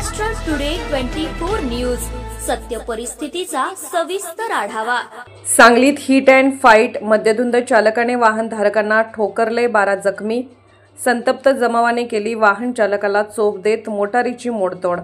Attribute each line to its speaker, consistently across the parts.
Speaker 1: Maharashtra today 24 news, सत्य परिस्थितीचा सविस्तर आढावा।
Speaker 2: सांगलीत हिट अँड फाईट, मद्यधुंद चालकाने वाहन धारकांना ठोकरले, 12 जखमी। संतप्त जमावाने केली वाहन चालकाला चोप देत मोटारीची मोडतोड।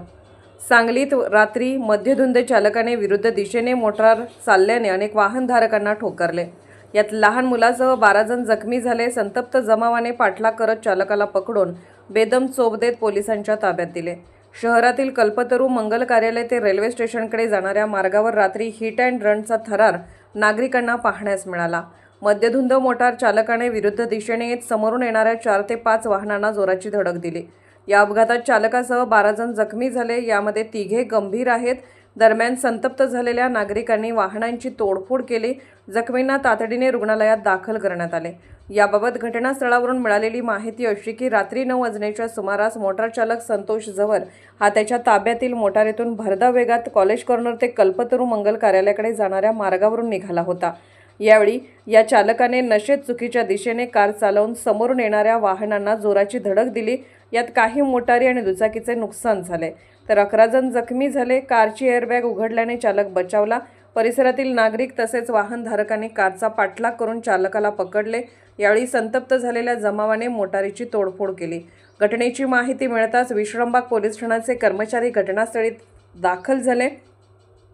Speaker 2: सांगलीत रात्री मद्यधुंद चालकाने विरुद्ध दिशेने मोटार चालल्याने अनेक वाहनधारकांना ठोकरले। यात लहान मुलासह 12 जण जखमी झाले। संतप्त जमावाने पाठलाग करत चालकाला पकडून बेदम चोप देत पोलिसांच्या ताब्यात दिले। शहरातील कल्पतरू मंगल कार्यालय ते रेल्वे स्टेशनकडे जाणाऱ्या मार्गावर रात्री हिट अँड रनचा थरार नागरिकांना पाहण्यास मिळाला। मद्यधुंद मोटार चालकाने विरुद्ध दिशेने येत समोरून येणाऱ्या 4 ते 5 वाहनांना जोराची धडक दिली। या अपघातात चालकासह 12 जण जखमी झाले, यामध्ये 3 गंभीर आहेत। दरम्यान संतप्त झालेल्या नागरिकांनी वाहनांची तोडफोड केली। जखमींना तातडीने रुग्णालयात दाखल करण्यात आले। याबाबत घटनास्थळावरून मिळालेली माहिती अशी की रात्री 9 वाजण्याच्या सुमारास मोटार चालक संतोष जवर हा त्याच्या ताब्यातील मोटारीतून भरधाव वेगात कॉलेज कॉर्नर ते कल्पतरू मंगल कार्यालयाकडे जाणाऱ्या मार्गावरून निघाला होता। यावेळी या चालकाने नशेत चुकीच्या दिशेने कार चालवून समोरून येणाऱ्या वाहनांना जोराची धडक दिली। यात काही मोटारी आणि दुचाकीचे नुकसान झाले, तर 11 जण जखमी झाले। कारची एअरबॅग उघडल्याने चालक बचावला। परिसरातील नागरिक तसेच वाहनधारकांनी कारचा पाठलाग करून चालकाला पकडले। यावेळी संतप्त झालेल्या जमावाने मोटारीची तोडफोड केली। घटनेची माहिती मिळताच विश्रामबाग पोलीस ठाण्याचे कर्मचारी घटनास्थळी दाखल झाले।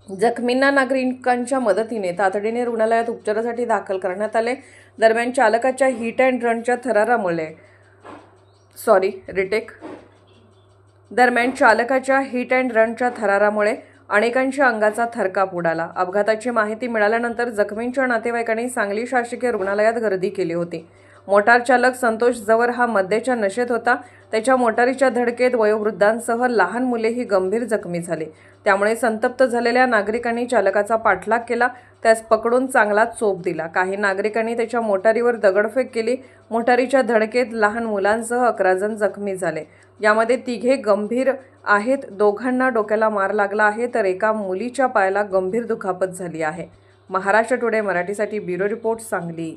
Speaker 2: जखमींना नागरिकांच्या मदतीने तातडीने रुग्णालयात उपचारासाठी दाखल करण्यात आले। दरम्यान चालकाच्या हिट अँड रनच्या थरारामुळे अनेकांच्या अंगाचा थरकाप उडाला। अपघाताची माहिती मिळाल्यानंतर जखमींच्या नातेवाईकांनी सांगली शासकीय रुग्णालयात गर्दी केली होती। मोटार चालक संतोष जवर हा मद्याच्या नशेत होता। त्याच्या मोटारीच्या धडकेत वयोवृद्धांसह लहान मुलेही गंभीर जखमी झाले। त्यामुळे संतप्त झालेल्या नागरिकांनी चालकाचा पाठलाग केला, त्यास पकडून चांगला चोप दिला। काही नागरिकांनी त्याच्या मोटारीवर दगडफेक केली। मोटारीच्या धडकेत लहान मुलांसह 11 जण जखमी झाले। यामध्ये 3 गंभीर आहेत। दोघांना डोक्याला मार लागला आहे, तर एका मुलीच्या पायाला गंभीर दुखापत झाली आहे। महाराष्ट्र टुडे मराठीसाठी ब्युरो रिपोर्ट, सांगली।